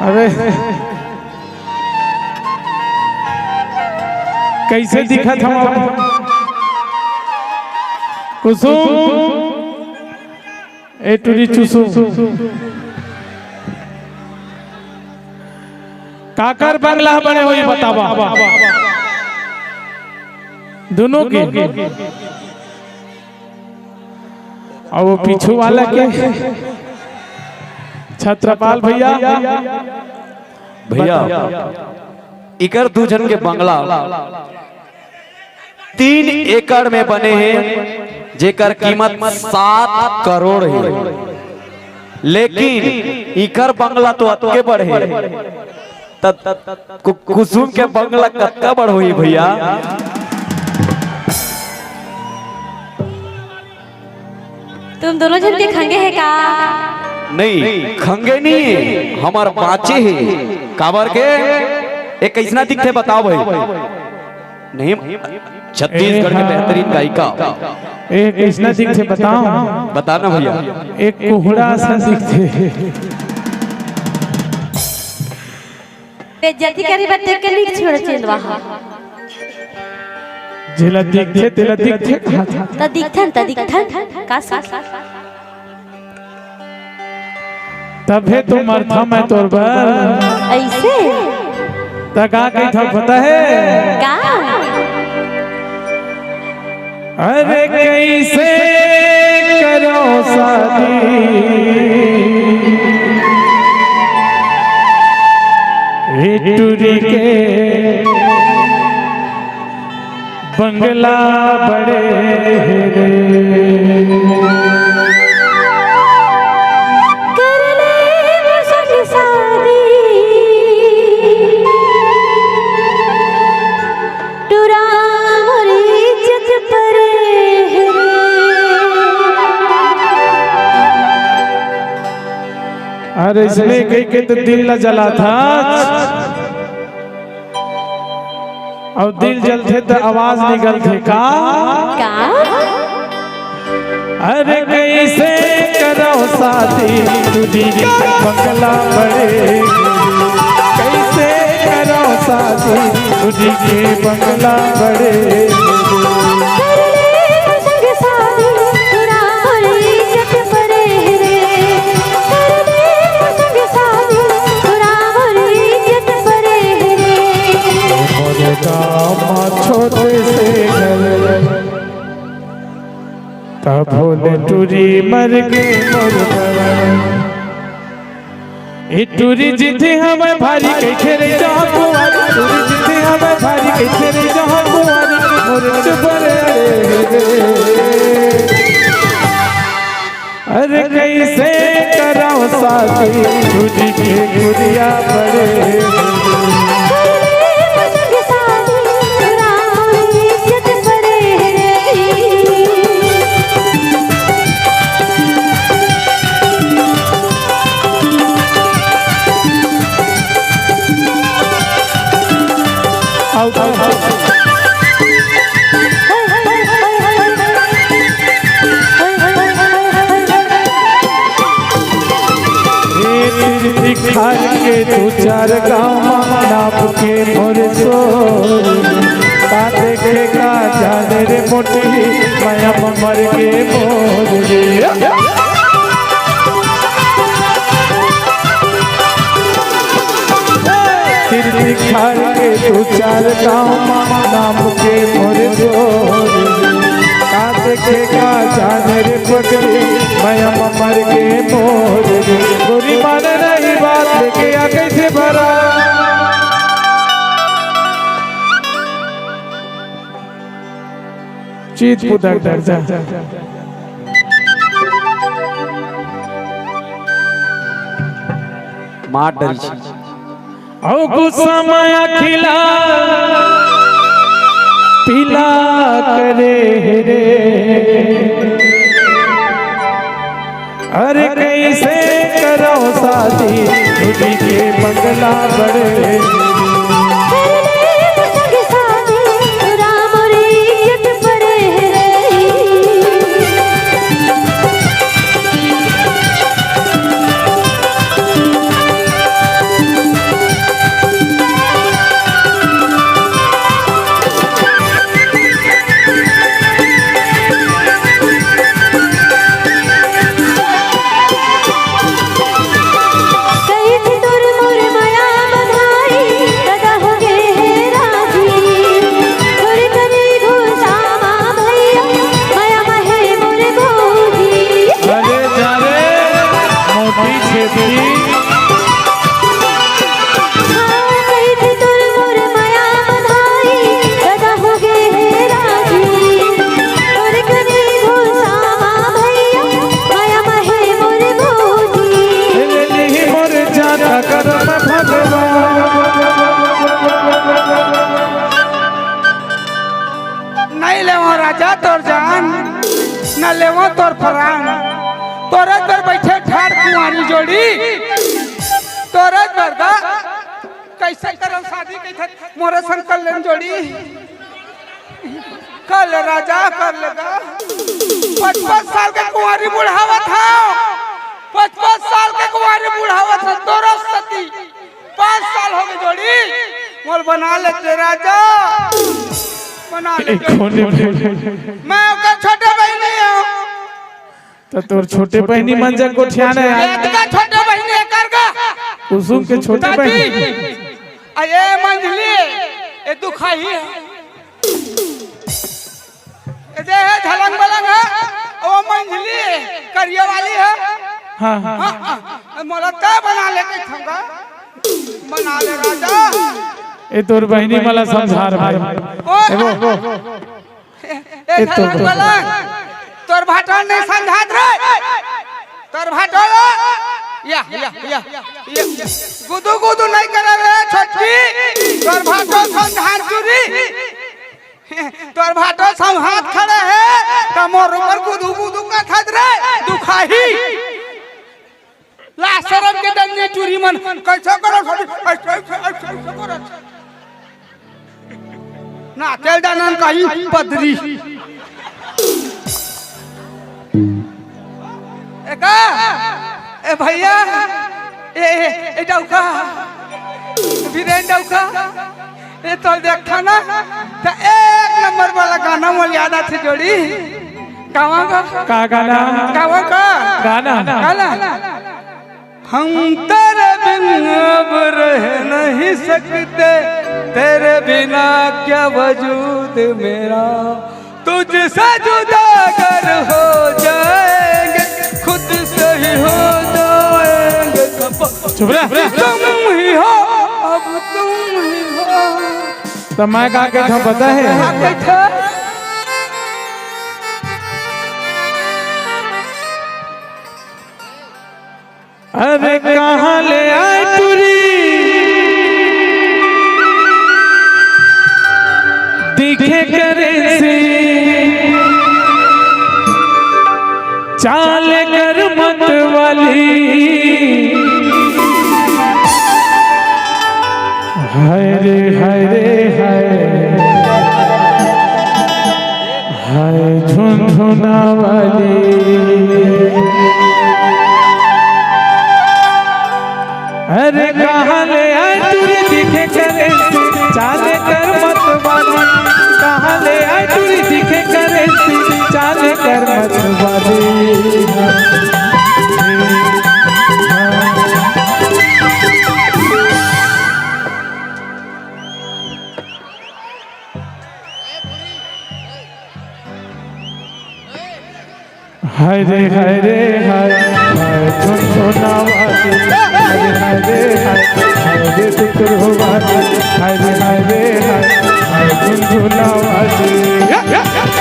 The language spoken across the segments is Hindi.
अरे कैसे दिखा था कुसुम ए टूरी चुसुम काकर बंगला बने हुई बतावा दोनों के और वो पीछू वाला के छत्रपाल भैया इकर दू जन के बंगला 3 एकड़ में बने हैं जेकर कीमत 7 करोड़ है, लेकिन इकर बंगला तो अतके बढ़े कुसुम के बंगला कत्ता बढ़ हुई भैया। तुम दोनों जन के खंगे है का? नहीं खंगे नहीं है, हमार बाचे है काबर के एक कैसना दिखते बताओ भाई। नहीं छत्तीसगढ़ के बेहतरीन गायिका एक कैसना दिखते बताओ, बताना भैया। एक कोहड़ा सा दिखते बेइज्जती करी बत्ते के लिए छोड़ चलवा जिला दिखते तेला दिखते त दिखथन का सा तबे तो मरथा मैं तोर बर ऐसे तका कहीं था पता है का? अरे कैसे करो शादी टूरी के बंगला बड़े कर ले मुझसे शादी टूरा मोरी इज्जत परे अरे इसने कहीं के तो दिल न जला था और दिल जलते तो आवाज निकलते का? अरे कैसे करो शादी टूरी के बंगला बड़े, कैसे करो शादी टूरी के बंगला बड़े छोटे से तब भोले टूरी मर गए मोर टूरी जिथे हमें भारी कैसे रे जहाँ कुआरी, टूरी जिथे हमें भारी कैसे रे जहाँ कुआरी मोर चुपर अरे कैसे कराओ शादी टूरी के गुड़िया बड़े खाल के 2-4 गाँव नाप के मोर सो का देखे का जाने रे मोटी माया मर के मोर खाल के 2-4 गाँव नाप के मोर सो का देखे का जाने रे पकड़ी माया मर के मोर गोरी माने नहीं बात लेके आ कैसे भरा चीत पुदक डर जा मार डरी औ गुस्सा माया खिला पिला करे रे अरे कैसे करो शादी टूरी के बंगला बड़े न लेवो तोर प्राण तोरे पर बैठे ठाड़ कुंवारी जोड़ी तोरे पर दा कैसे करो शादी कैसे मोरे संग कर लेन जोड़ी कल राजा कर लेगा 55 साल के कुंवारी बुढ़ावा था 55 साल के कुंवारी बुढ़ावा था तोरा सती 5 साल हो गए जोड़ी मोल बना लेते राजा बना ले मैं ओकर छोटे बहनी हूं तो तोर छोटे बहनी मंजा को ठियाना है का छोटे बहनी कर का कुसुम के छोटे बहनी अये मंजली ए दुखाई है ए दे है झलंग बलंग है ओ मंजली करिया वाली है हाँ हाँ मोला का बना लेके खंगा बना ले राजा ए तोर बहनी मला समझार भाई एगो ए झलंग बलंग तोर भाटा नहीं समझात रे तोर भाटा या गुदू गुदू नहीं करे रे छोटकी तोर भाटो संधान चुरी तोर भाटो संहात खड़े है कमर ऊपर गुदू गुदू का खद रे दुखाही ला शरम के दन्ने चुरी मन कैसे करो ऐसे करो ना चल जानन कहीं पदरी एका ए भैया ए डौका वीरेन डौका ए तो देखा ना तो 1 नंबर वाला गाना मोल याद आथे जोड़ी गावा का गाना गावा का गाना गाना हम तेरे बिन अब रह नहीं सकते तेरे बिना क्या वजूद मेरा तुझसे जुदा अगर हो जाएंगे खुद से ही हो जाएंगे चुप रह तुम ही हो अब तुम ही हो तो मैं का के था पता है अरे कहाँ ले आए टूरी दिखे करे से चाल कर मत वाली हाय रे हाय रे हाय झुनझुना वाली अरे कहाँ ले आए टूरी दिखे करे चाले कर मत वाली कहाँ ले आए टूरी दिखे करे चाले कर मत वाली हाय रे हाय रे हाय झुनझुना वाली हाय रे हाय रे टुकड़ हो वाली हाय रे हाय झुनझुना वाली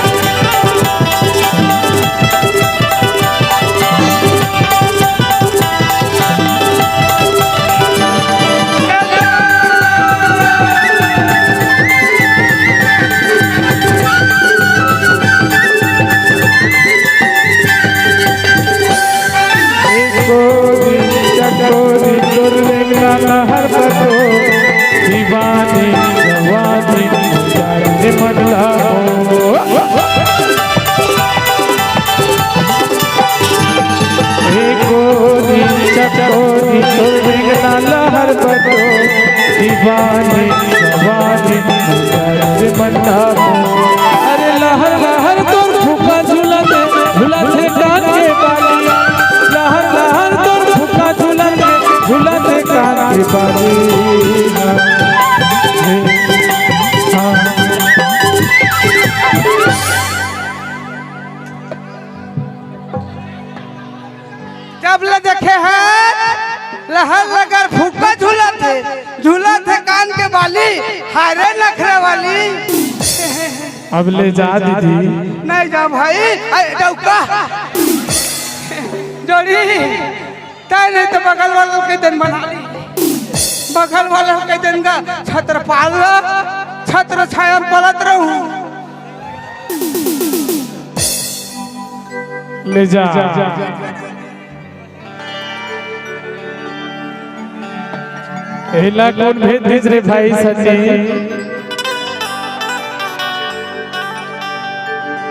हर पतो दीवानी जवानी जाने मगला कोरी चकोरी तोरिंगना लहर पतो दीवानी जवानी जाने मगला अरे लहर लहर तोर फूका झूला थे कान के बाली लहर लहर तोर फूका झूला थे कान के बाली जब ले देखे हैं लहर लगर फूका झूला थे कान के बाली हारे नखरे वाली अब ले जा दीदी नहीं जा भाई डौका जोड़ी तय नहीं तो बगल वालों के दिन बना ली बगल वालों के दिन का छत्र पाल छत्र छाया पलत रहूं ले जा एला कौन भेज भेज रे भाई सजी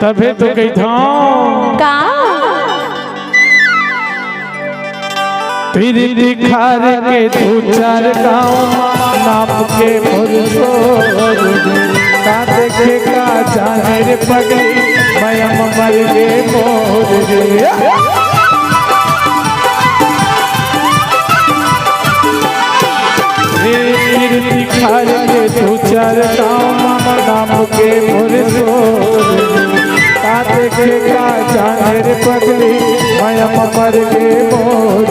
तबे तो कही था का तेरी दिखार के दो चार गाँव नाम के भरोसो का देखे का जाने रे पगली मैं मर गे मोर रे तेरी दिखार के दो चार गाँव नाम के भरोसो का देखे का जाने रे पगली मैं मर गे मोर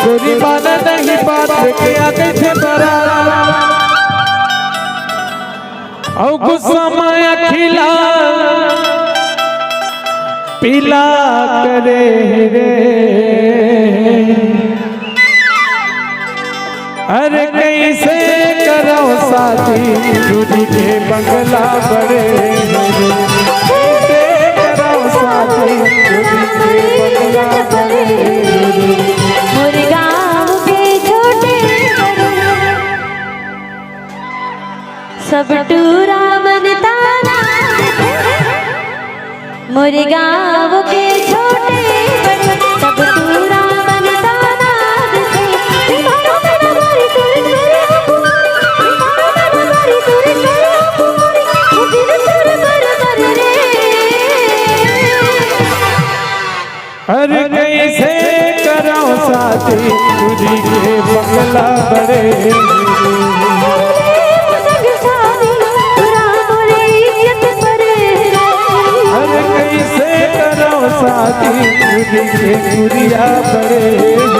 गोरी माना नहीं बात के आगे थे बरा औ गुस्सा माया खिला पीला करे रे अरे कैसे करो साथी दूधी के बंगला बड़े कैसे करो साथी दूधी के बंगला बड़े मोरे गाँव के छोटे सब टूरा बनता मोरे गाँव के छोटे सब टूरा बनता अरे कैसे करो साथी दूधी के बंगला बड़े अरे कैसे करो साथी दूधी के गुड़िया बड़े